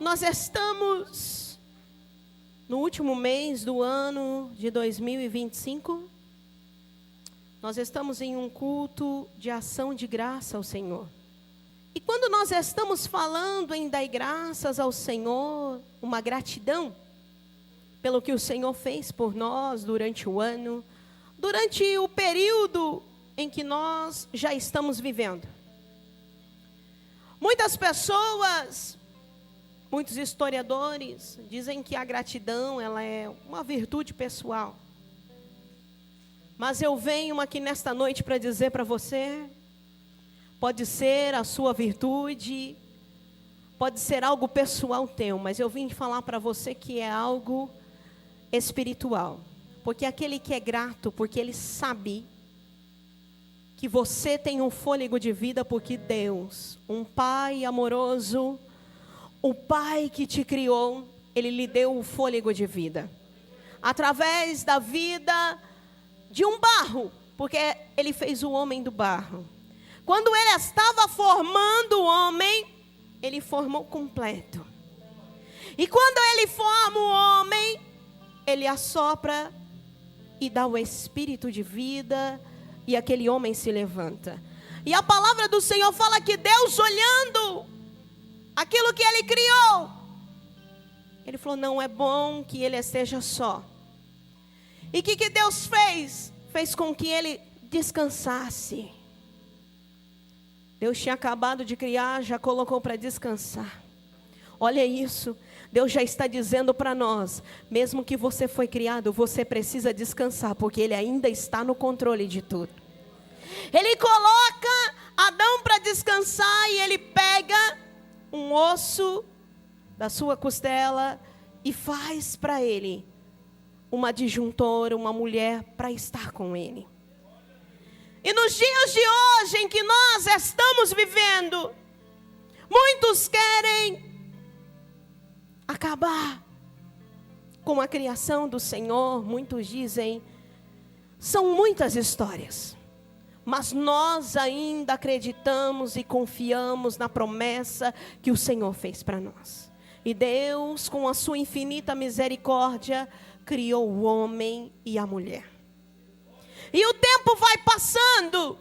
nós estamos no último mês do ano de 2025. Nós estamos em um culto de ação de graça ao Senhor. E quando nós estamos falando em dar graças ao Senhor, uma gratidão pelo que o Senhor fez por nós durante o ano, durante o período em que nós já estamos vivendo. Muitas pessoas, muitos historiadores dizem que a gratidão ela é uma virtude pessoal. Mas eu venho aqui nesta noite para dizer para você, pode ser a sua virtude, pode ser algo pessoal teu, mas eu vim falar para você que é algo espiritual. Porque aquele que é grato, porque ele sabe que você tem um fôlego de vida, porque Deus, um Pai amoroso, o Pai que te criou, Ele lhe deu o fôlego de vida. Através da vida de um barro, porque Ele fez o homem do barro. Quando Ele estava formando o homem, Ele formou completo. E quando Ele forma o homem, Ele assopra e dá o espírito de vida, e aquele homem se levanta. E a palavra do Senhor fala que Deus, olhando aquilo que Ele criou, Ele falou, não é bom que ele esteja só. E o que Deus fez? Fez com que ele descansasse. Deus tinha acabado de criar, já colocou para descansar. Olha isso, Deus já está dizendo para nós, mesmo que você foi criado, você precisa descansar, porque Ele ainda está no controle de tudo. Ele coloca Adão para descansar e Ele pega um osso da sua costela e faz para ele uma adjuntora, uma mulher para estar com ele. E nos dias de hoje em que nós estamos vivendo, muitos querem acabar com a criação do Senhor. Muitos dizem, são muitas histórias, mas nós ainda acreditamos e confiamos na promessa que o Senhor fez para nós. E Deus, com a sua infinita misericórdia, criou o homem e a mulher. E o tempo vai passando,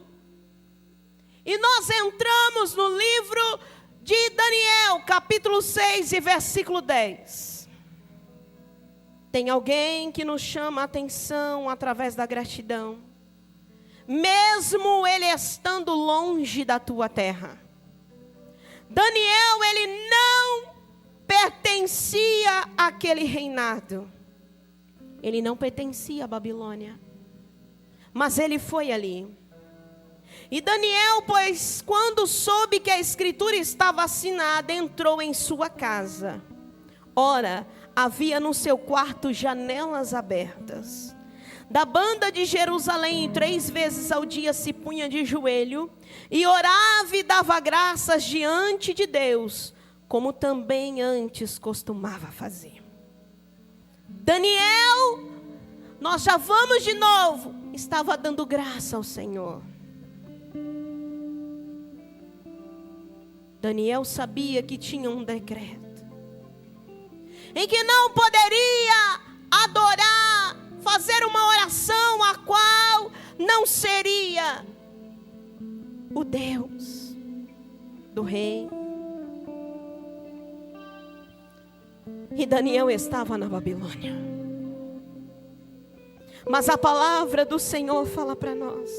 e nós entramos no livro de Daniel, capítulo 6 e versículo 10. Tem alguém que nos chama a atenção através da gratidão, mesmo ele estando longe da tua terra. Daniel, ele não pertencia àquele reinado. Ele não pertencia à Babilônia, mas ele foi ali. E Daniel, pois, quando soube que a escritura estava assinada, entrou em sua casa. Ora, havia no seu quarto janelas abertas. Da banda de Jerusalém, 3 vezes ao dia se punha de joelho, e orava e dava graças diante de Deus, como também antes costumava fazer. Daniel, nós já vamos de novo, estava dando graça ao Senhor. Daniel sabia que tinha um decreto, em que não poderia adorar, fazer uma oração a qual não seria o Deus do rei. E Daniel estava na Babilônia. Mas a palavra do Senhor fala para nós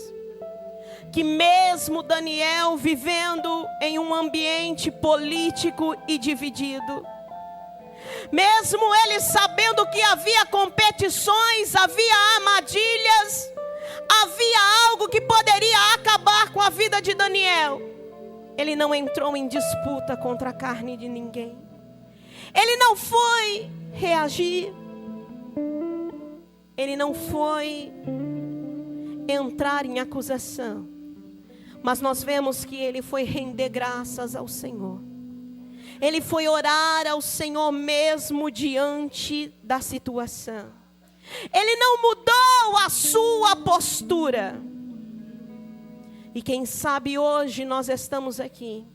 que mesmo Daniel vivendo em um ambiente político e dividido, mesmo ele sabendo que havia competições, havia armadilhas, havia algo que poderia acabar com a vida de Daniel, ele não entrou em disputa contra a carne de ninguém. Ele não foi reagir. Ele não foi entrar em acusação. Mas nós vemos que ele foi render graças ao Senhor. Ele foi orar ao Senhor mesmo diante da situação. Ele não mudou a sua postura. E quem sabe hoje nós estamos aqui.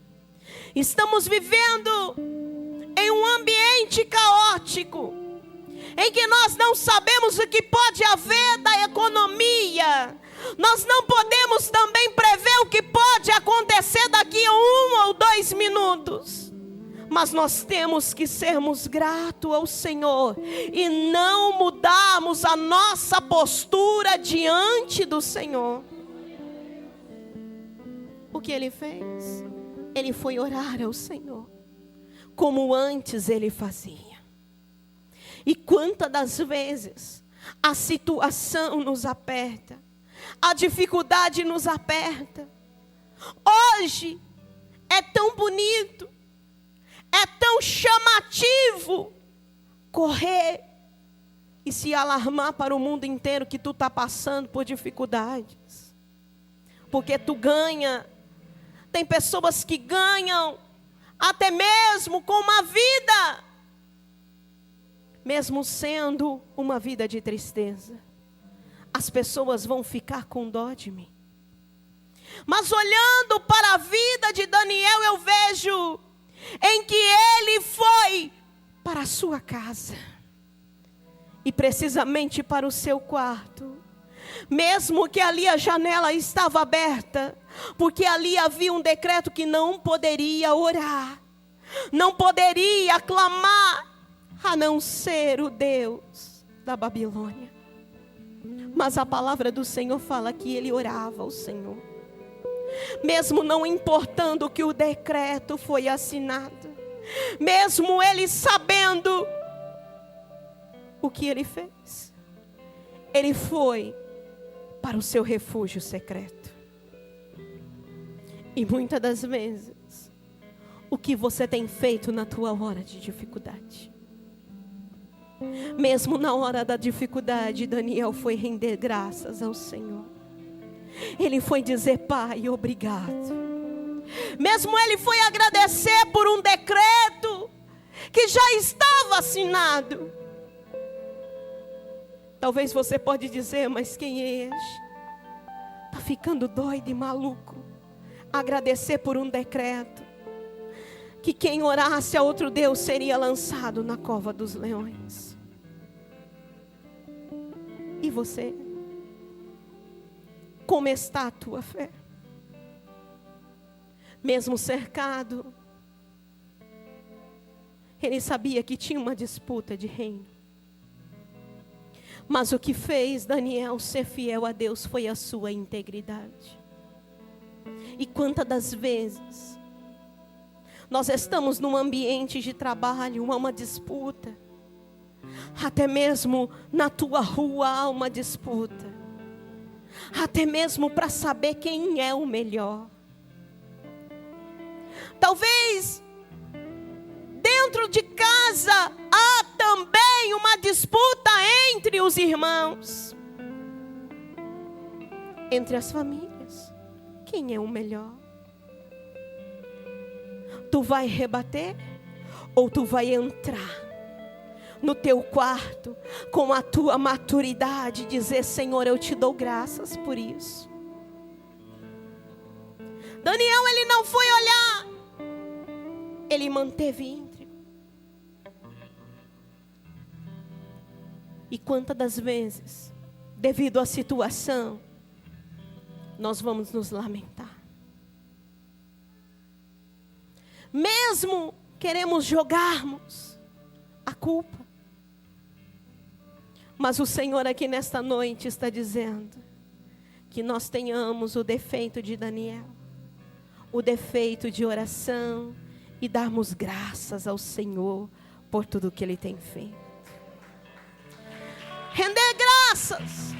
Estamos vivendo em um ambiente ambiente caótico, em que nós não sabemos o que pode haver da economia, nós não podemos também prever o que pode acontecer daqui a 1 ou 2 minutos. Mas nós temos que sermos gratos ao Senhor e não mudarmos a nossa postura diante do Senhor. O que ele fez? Ele foi orar ao Senhor, como antes ele fazia. E quantas das vezes a situação nos aperta, a dificuldade nos aperta. Hoje é tão bonito, é tão chamativo correr e se alarmar para o mundo inteiro que tu está passando por dificuldades. Porque tu ganha. Tem pessoas que ganham até mesmo com uma vida, mesmo sendo uma vida de tristeza. As pessoas vão ficar com dó de mim. Mas olhando para a vida de Daniel, eu vejo em que ele foi para a sua casa, e precisamente para o seu quarto, mesmo que ali a janela estava aberta, porque ali havia um decreto que não poderia orar, não poderia clamar, a não ser o Deus da Babilônia. Mas a palavra do Senhor fala que ele orava ao Senhor, mesmo não importando que o decreto foi assinado, mesmo ele sabendo o que ele fez, ele foi para o seu refúgio secreto. E muitas das vezes, o que você tem feito na tua hora de dificuldade? Mesmo na hora da dificuldade, Daniel foi render graças ao Senhor. Ele foi dizer: Pai, obrigado. Mesmo ele foi agradecer por um decreto que já estava assinado. Talvez você pode dizer: mas quem é este? Está ficando doido e maluco. Agradecer por um decreto que quem orasse a outro Deus seria lançado na cova dos leões. E você? Como está a tua fé? Mesmo cercado, ele sabia que tinha uma disputa de reino. Mas o que fez Daniel ser fiel a Deus foi a sua integridade. E quantas das vezes nós estamos num ambiente de trabalho, há uma disputa. Até mesmo na tua rua há uma disputa. Até mesmo para saber quem é o melhor. Talvez dentro de casa há também uma disputa entre os irmãos, entre as famílias. Quem é o melhor? Tu vai rebater ou tu vai entrar no teu quarto com a tua maturidade e dizer: Senhor, eu te dou graças por isso. Daniel, ele não foi olhar, ele manteve íntegro. E quantas das vezes, devido à situação, nós vamos nos lamentar. Mesmo queremos jogarmos a culpa. Mas o Senhor aqui nesta noite está dizendo que nós tenhamos o defeito de Daniel, o defeito de oração, e darmos graças ao Senhor por tudo que Ele tem feito. Render graças.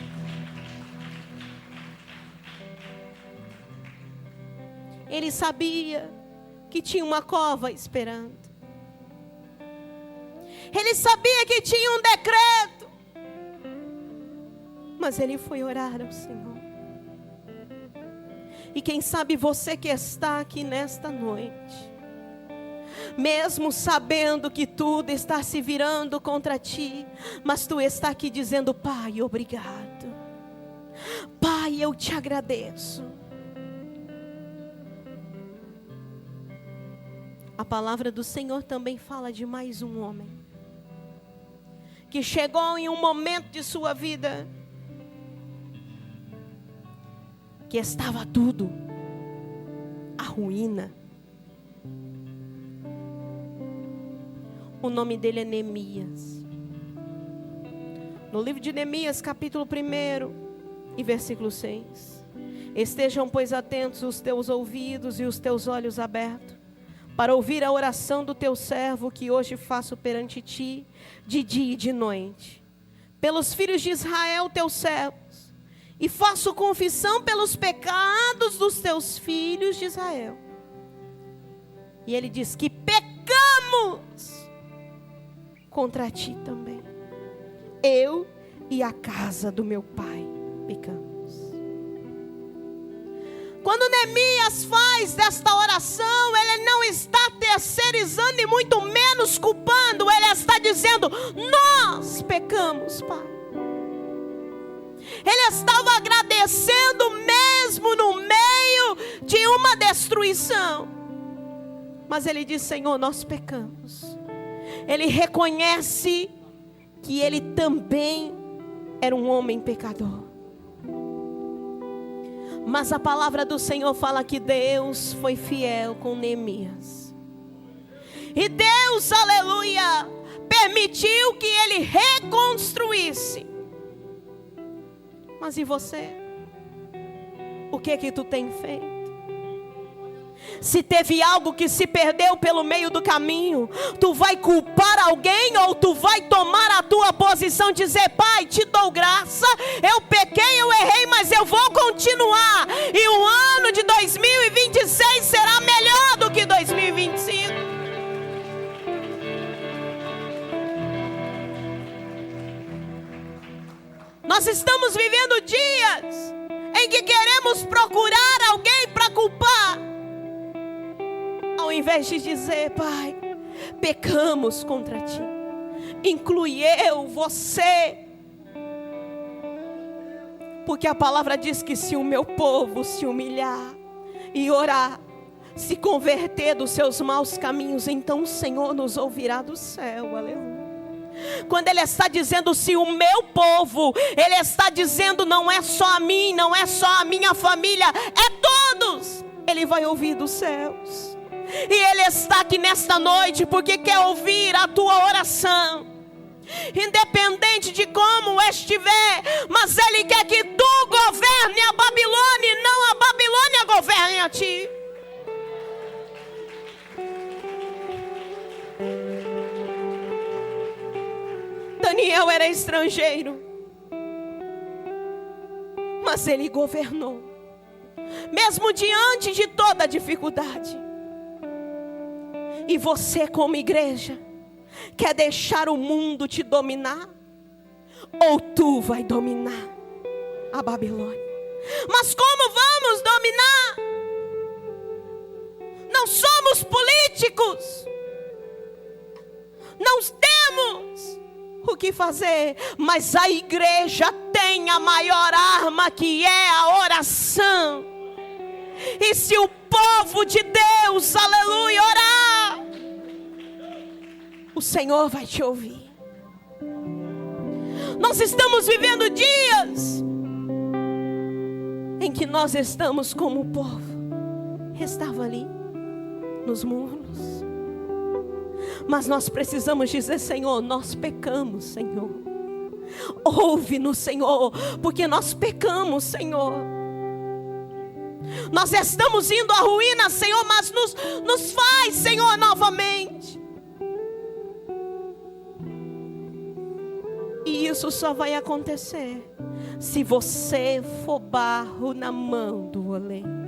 Ele sabia que tinha uma cova esperando. Ele sabia que tinha um decreto. Mas ele foi orar ao Senhor. E quem sabe você que está aqui nesta noite, mesmo sabendo que tudo está se virando contra ti, mas tu está aqui dizendo: Pai, obrigado. Pai, eu te agradeço. A palavra do Senhor também fala de mais um homem, que chegou em um momento de sua vida que estava tudo a ruína. O nome dele é Neemias. No livro de Neemias, capítulo 1 e versículo 6. Estejam, pois, atentos os teus ouvidos e os teus olhos abertos, para ouvir a oração do teu servo, que hoje faço perante ti, de dia e de noite, pelos filhos de Israel, teus servos, e faço confissão pelos pecados dos teus filhos de Israel. E ele diz que pecamos contra ti também. Eu e a casa do meu pai pecamos. Quando Neemias faz desta oração, ele não está terceirizando e muito menos culpando. Ele está dizendo: nós pecamos, Pai. Ele estava agradecendo mesmo no meio de uma destruição. Mas ele diz: Senhor, nós pecamos. Ele reconhece que ele também era um homem pecador. Mas a palavra do Senhor fala que Deus foi fiel com Neemias. E Deus, aleluia, permitiu que ele reconstruísse. Mas e você? O que tu tem feito? Se teve algo que se perdeu pelo meio do caminho, tu vai culpar alguém ou tu vai tomar a tua posição e dizer: Pai, te dou graça, eu pequei, eu errei, mas eu vou continuar. E o ano de 2026 será melhor do que 2025. Nós estamos vivendo dias em que queremos procurar alguém para culpar, ao invés de dizer: Pai, pecamos contra ti. Inclui eu, você. Porque a palavra diz que se o meu povo se humilhar e orar, se converter dos seus maus caminhos, então o Senhor nos ouvirá do céu. Aleluia. Quando ele está dizendo se o meu povo, ele está dizendo não é só a mim, não é só a minha família, é todos. Ele vai ouvir dos céus. E ele está aqui nesta noite porque quer ouvir a tua oração, independente de como estiver. Mas ele quer que tu governe a Babilônia e não a Babilônia governe a ti. Daniel era estrangeiro, mas ele governou, mesmo diante de toda a dificuldade. E você, como igreja, quer deixar o mundo te dominar? Ou tu vai dominar a Babilônia? Mas como vamos dominar? Não somos políticos, não temos o que fazer, mas a igreja tem a maior arma, que é a oração. E se o povo de Deus, aleluia, orar, o Senhor vai te ouvir. Nós estamos vivendo dias em que nós estamos como o povo estava ali nos muros. Mas nós precisamos dizer: Senhor, nós pecamos, Senhor. Ouve-nos, Senhor, porque nós pecamos, Senhor. Nós estamos indo à ruína, Senhor, mas nos faz, Senhor, novamente. E isso só vai acontecer se você for barro na mão do oleiro.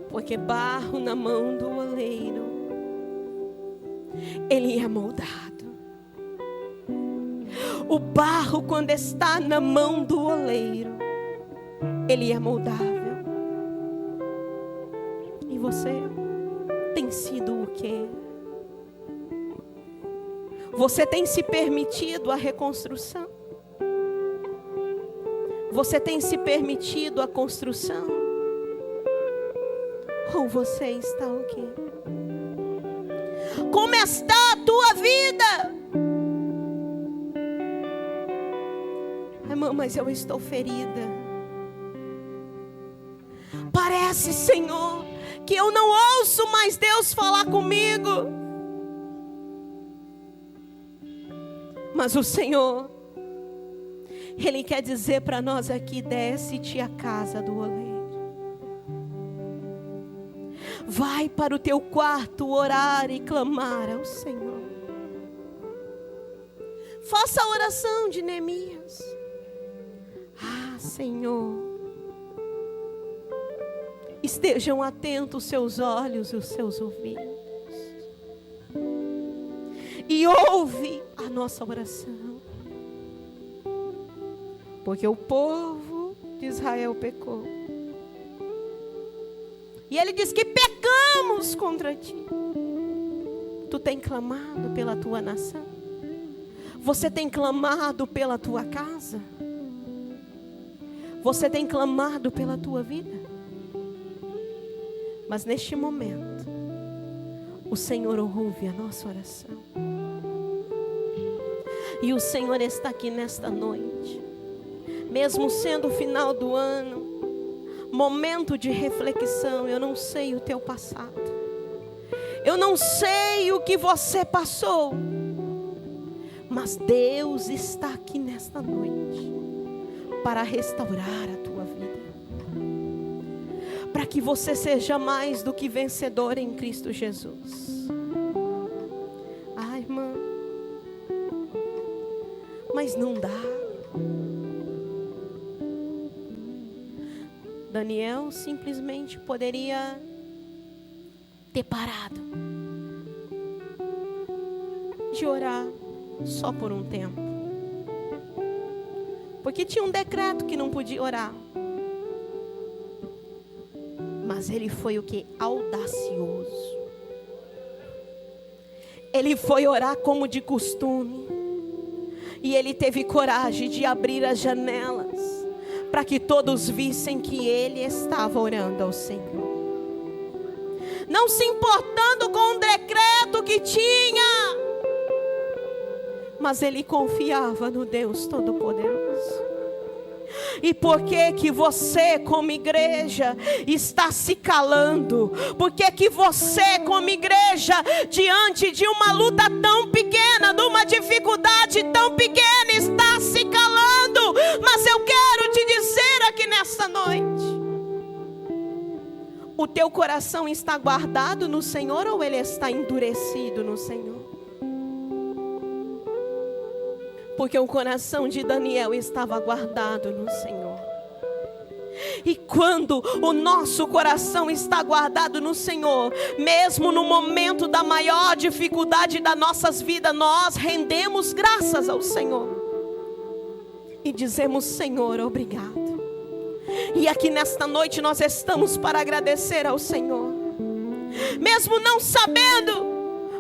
Porque barro na mão do oleiro, ele é moldado. O barro, quando está na mão do oleiro, ele é moldável. E você tem sido o quê? Você tem se permitido a reconstrução? Você tem se permitido a construção? Ou você está o quê? Como está a tua vida? Irmã, mas eu estou ferida. Parece, Senhor, que eu não ouço mais Deus falar comigo. Mas o Senhor, Ele quer dizer para nós aqui: desce-te à casa do oleiro. Vai para o teu quarto orar e clamar ao Senhor. Faça a oração de Neemias. Ah, Senhor, estejam atentos os seus olhos e os seus ouvidos. E ouve a nossa oração. Porque o povo de Israel pecou. E ele diz que pecamos contra ti. Tu tem clamado pela tua nação? Você tem clamado pela tua casa? Você tem clamado pela tua vida? Mas neste momento, o Senhor ouve a nossa oração. E o Senhor está aqui nesta noite. Mesmo sendo o final do ano, momento de reflexão. Eu não sei o teu passado. Eu não sei o que você passou. Mas Deus está aqui nesta noite para restaurar a tua vida. Para que você seja mais do que vencedor em Cristo Jesus. Ah, irmã, mas não dá. Daniel simplesmente poderia ter parado de orar só por um tempo. Porque tinha um decreto que não podia orar. Mas ele foi o que? Audacioso. Ele foi orar como de costume. E ele teve coragem de abrir as janelas para que todos vissem que ele estava orando ao Senhor. Não se importando com o decreto que tinha, mas ele confiava no Deus Todo-Poderoso. E por que que você como igreja está se calando? Por que que você como igreja, diante de uma luta tão pequena, de uma dificuldade tão pequena, está se calando? Mas eu quero te dizer aqui nesta noite: o teu coração está guardado no Senhor ou ele está endurecido no Senhor? Porque o coração de Daniel estava guardado no Senhor. E quando o nosso coração está guardado no Senhor, mesmo no momento da maior dificuldade das nossas vidas, nós rendemos graças ao Senhor. E dizemos: Senhor, obrigado. E aqui nesta noite nós estamos para agradecer ao Senhor. Mesmo não sabendo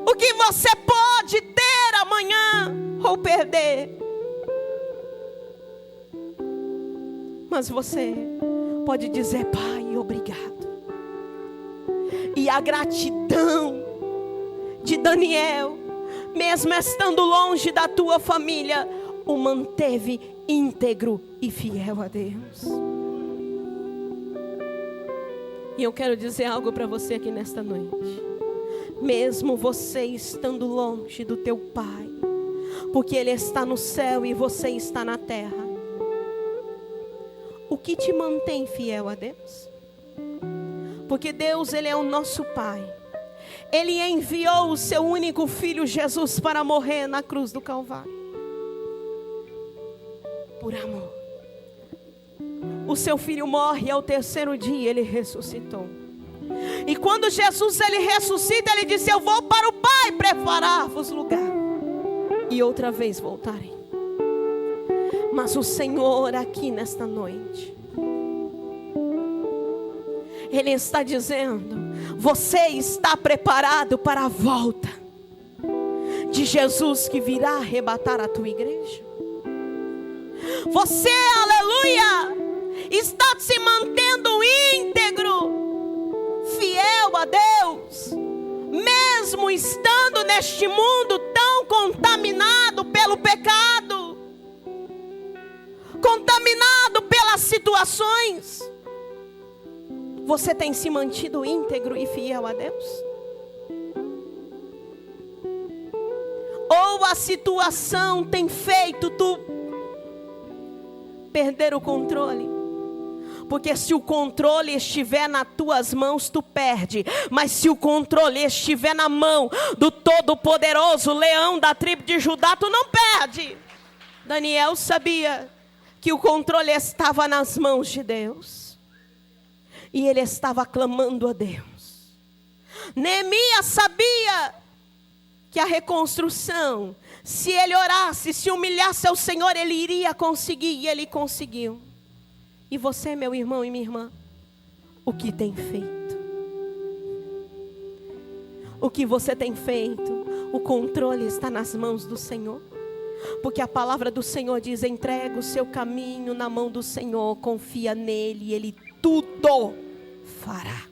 o que você pode ter amanhã ou perder, mas você pode dizer: Pai, obrigado. E a gratidão de Daniel, mesmo estando longe da tua família, o manteve íntegro e fiel a Deus. E eu quero dizer algo para você aqui nesta noite. Mesmo você estando longe do teu Pai, porque Ele está no céu e você está na terra, o que te mantém fiel a Deus? Porque Deus, Ele é o nosso Pai. Ele enviou o seu único Filho Jesus para morrer na cruz do Calvário. Por amor. O seu Filho morre e ao terceiro dia Ele ressuscitou. E quando Jesus Ele ressuscita, Ele disse: eu vou para o Pai preparar-vos lugar. E outra vez voltarei. Mas o Senhor aqui nesta noite, Ele está dizendo: você está preparado para a volta de Jesus que virá arrebatar a tua igreja? Você, aleluia, está se mantendo íntegro, fiel a Deus, mesmo estando neste mundo tão contaminado pelo pecado, contaminado pelas situações, você tem se mantido íntegro e fiel a Deus? Ou a situação tem feito tu perder o controle? Porque se o controle estiver nas tuas mãos, tu perde. Mas se o controle estiver na mão do Todo-Poderoso, leão da tribo de Judá, tu não perde. Daniel sabia que o controle estava nas mãos de Deus. E ele estava clamando a Deus. Neemias sabia que a reconstrução, se ele orasse, se humilhasse ao Senhor, ele iria conseguir, e ele conseguiu. E você, meu irmão e minha irmã, o que tem feito? O que você tem feito? O controle está nas mãos do Senhor. Porque a palavra do Senhor diz: entrega o seu caminho na mão do Senhor, confia nele e ele tudo fará.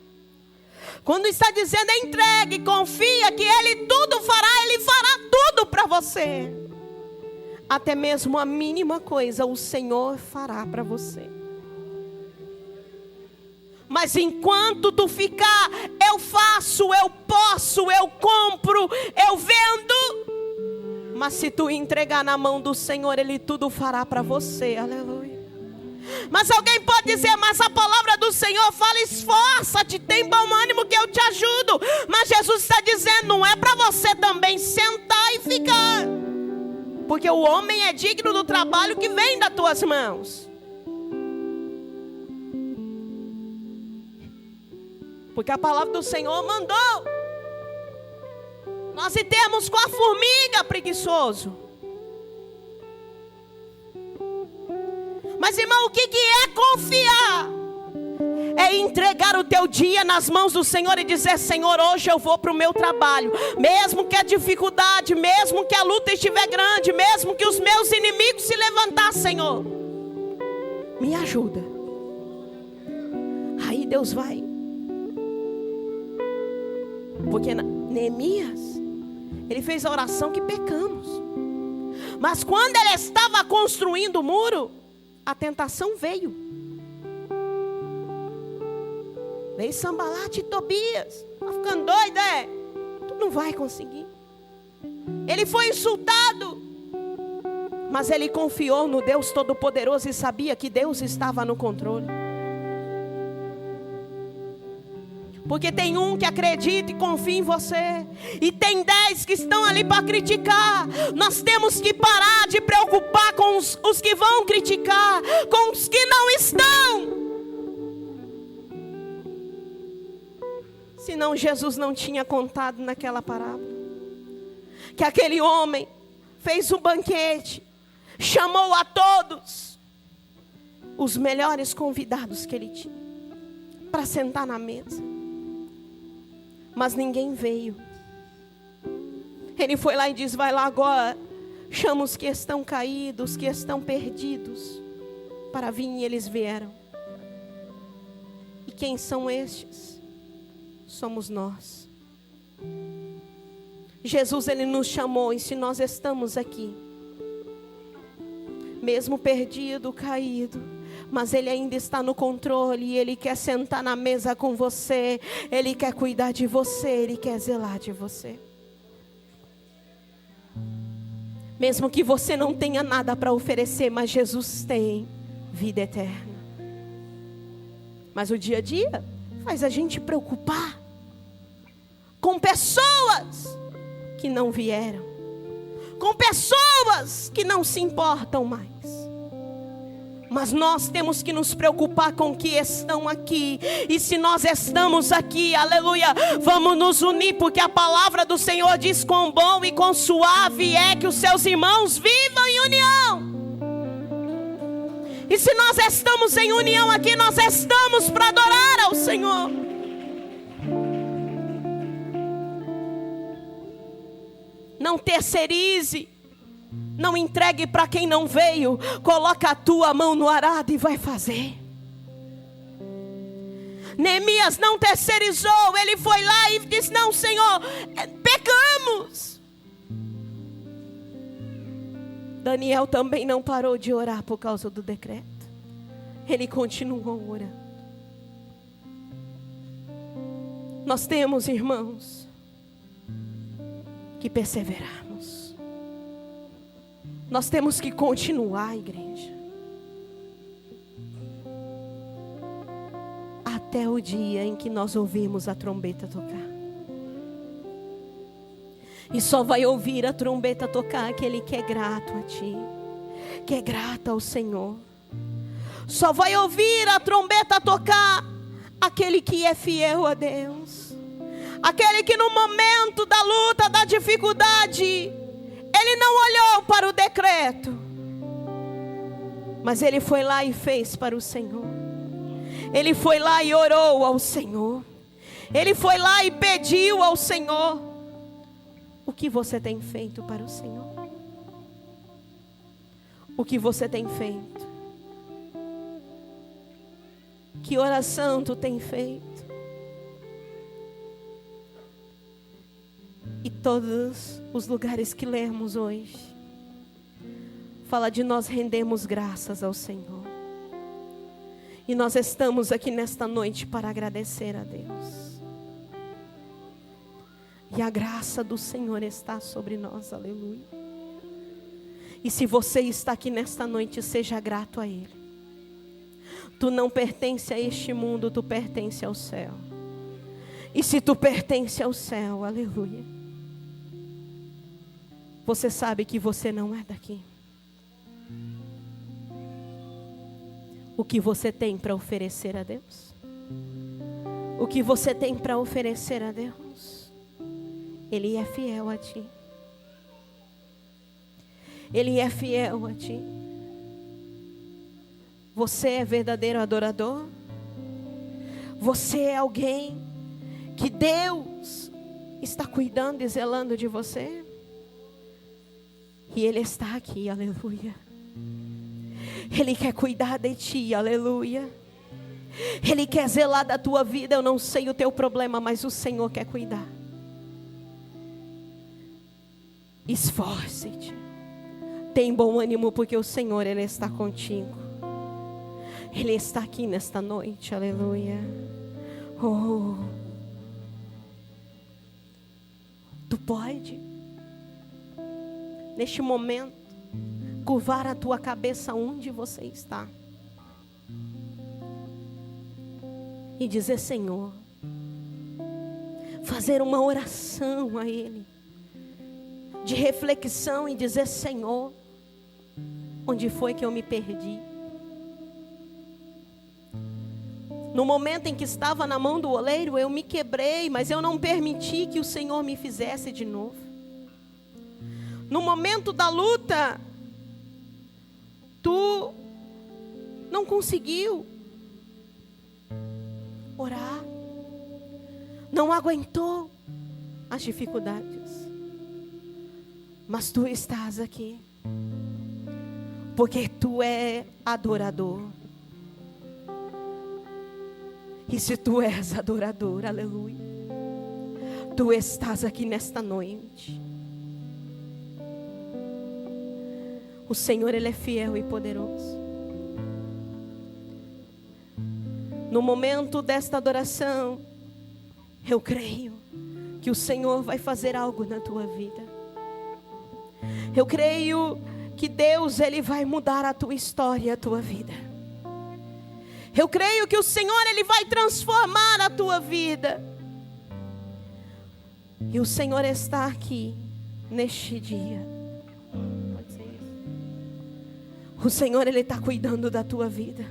Quando está dizendo entregue, confia que ele tudo fará, ele fará tudo para você. Até mesmo a mínima coisa o Senhor fará para você. Mas enquanto tu ficar, eu faço, eu posso, eu compro, eu vendo. Mas se tu entregar na mão do Senhor, ele tudo fará para você. Aleluia. Mas alguém pode dizer: mas a palavra do Senhor fala, esforça-te, tem bom ânimo que eu te ajudo. Mas Jesus está dizendo, não é para você também sentar e ficar. Porque o homem é digno do trabalho que vem das tuas mãos. Porque a palavra do Senhor mandou nós irmos com a formiga, preguiçoso. Mas irmão, o que é confiar? É entregar o teu dia nas mãos do Senhor e dizer: Senhor, hoje eu vou para o meu trabalho. Mesmo que a dificuldade, mesmo que a luta estiver grande, mesmo que os meus inimigos se levantar, Senhor, me ajuda. Aí Deus vai. Porque Neemias, ele fez a oração que pecamos. Mas quando ele estava construindo o muro, a tentação veio. Veio Sambalate e Tobias. Tá ficando doido, é? Tu não vai conseguir. Ele foi insultado. Mas ele confiou no Deus Todo-Poderoso e sabia que Deus estava no controle. Porque tem um que acredita e confia em você. E tem 10 que estão ali para criticar. Nós temos que parar de preocupar com os que vão criticar, com os que não estão. Senão Jesus não tinha contado naquela parábola que aquele homem fez um banquete, chamou a todos os melhores convidados que ele tinha para sentar na mesa. Mas ninguém veio. Ele foi lá e diz: vai lá agora, chama os que estão caídos, os que estão perdidos, para vir, e eles vieram. E quem são estes? Somos nós. Jesus, ele nos chamou, e se nós estamos aqui, mesmo perdido, caído, mas ele ainda está no controle, e ele quer sentar na mesa com você, ele quer cuidar de você, ele quer zelar de você. Mesmo que você não tenha nada para oferecer, mas Jesus tem vida eterna. Mas o dia a dia faz a gente preocupar com pessoas que não vieram, com pessoas que não se importam mais. Mas nós temos que nos preocupar com que estão aqui. E se nós estamos aqui, aleluia, vamos nos unir, porque a palavra do Senhor diz: quão bom e quão suave é que os seus irmãos vivam em união. E se nós estamos em união aqui, nós estamos para adorar ao Senhor. Não terceirize. Não entregue para quem não veio. Coloca a tua mão no arado e vai fazer. Neemias não terceirizou, ele foi lá e disse: não, Senhor, pecamos. Daniel também não parou de orar por causa do decreto. Ele continuou orando. Nós temos, irmãos, que perseverarmos. Nós temos que continuar, igreja, até o dia em que nós ouvirmos a trombeta tocar. E só vai ouvir a trombeta tocar aquele que é grato a ti, que é grato ao Senhor. Só vai ouvir a trombeta tocar aquele que é fiel a Deus. Aquele que no momento da luta, da dificuldade, ele não olhou para o decreto, mas ele foi lá e fez para o Senhor. Ele foi lá e orou ao Senhor. Ele foi lá e pediu ao Senhor. O que você tem feito para o Senhor? O que você tem feito? Que oração tu tem feito? E todos os lugares que lemos hoje fala de nós rendermos graças ao Senhor. E nós estamos aqui nesta noite para agradecer a Deus. E a graça do Senhor está sobre nós, aleluia. E se você está aqui nesta noite, seja grato a Ele. Tu não pertence a este mundo, tu pertence ao céu. E se tu pertence ao céu, aleluia, você sabe que você não é daqui. O que você tem para oferecer a Deus? O que você tem para oferecer a Deus? Ele é fiel a ti. Ele é fiel a ti. Você é verdadeiro adorador? Você é alguém que Deus está cuidando e zelando de você? E Ele está aqui, aleluia. Ele quer cuidar de ti, aleluia. Ele quer zelar da tua vida. Eu não sei o teu problema, mas o Senhor quer cuidar. Esforce-te. Tem bom ânimo, porque o Senhor, Ele está contigo. Ele está aqui nesta noite, aleluia. Oh, tu pode, neste momento, curvar a tua cabeça onde você está e dizer: Senhor, fazer uma oração a Ele, de reflexão, e dizer: Senhor, onde foi que eu me perdi? No momento em que estava na mão do oleiro, eu me quebrei, mas eu não permiti que o Senhor me fizesse de novo. No momento da luta, tu não conseguiu orar, não aguentou as dificuldades, mas tu estás aqui, porque tu é adorador. E se tu és adorador, aleluia, tu estás aqui nesta noite. O Senhor, Ele é fiel e poderoso. No momento desta adoração, eu creio que o Senhor vai fazer algo na tua vida. Eu creio que Deus, Ele vai mudar a tua história, a tua vida. Eu creio que o Senhor, Ele vai transformar a tua vida. E o Senhor está aqui neste dia. Pode ser isso. O Senhor, Ele está cuidando da tua vida.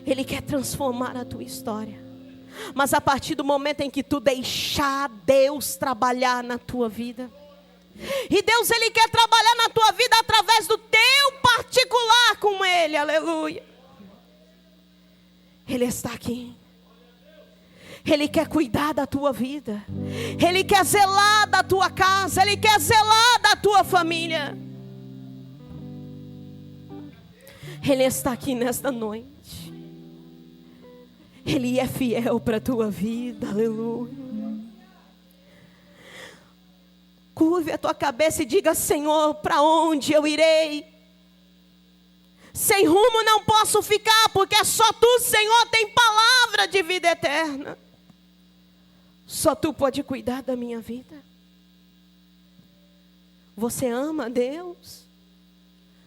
Ele quer transformar a tua história. Mas a partir do momento em que tu deixar Deus trabalhar na tua vida. E Deus, Ele quer trabalhar na tua vida através do teu particular com Ele, aleluia. Ele está aqui. Ele quer cuidar da tua vida. Ele quer zelar da tua casa. Ele quer zelar da tua família. Ele está aqui nesta noite. Ele é fiel para a tua vida, aleluia. Curve a tua cabeça e diga: Senhor, para onde eu irei? Sem rumo não posso ficar, porque só Tu, Senhor, tem palavra de vida eterna. Só Tu pode cuidar da minha vida. Você ama a Deus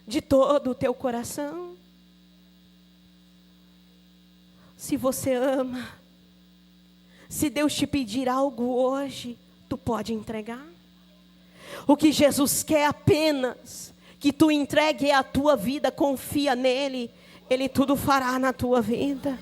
de todo o teu coração? Se você ama, se Deus te pedir algo hoje, Tu pode entregar. O que Jesus quer apenas que tu entregue a tua vida, confia nele, ele tudo fará na tua vida.